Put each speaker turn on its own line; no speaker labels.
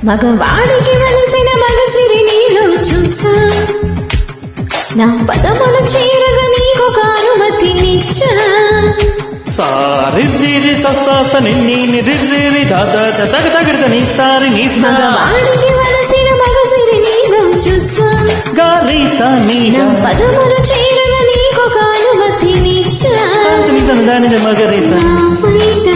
మగవాడికి వలసిన మగసిరి నీలో చూసా, నా పదములు చేరగా నీకొక అనుమతినిచ్చా.
సారిద్దిరి సస్సాస నిన్ని రిద్దిరి దాదా తగ నీ సారి నీ
మగవాడికి వలసిన మగసిరి నీలో చూసా,
గారి సాని
నా పదములు చేరగా నీకొక అనుమతినిచ్చా.
దాని మగరి
నా పైట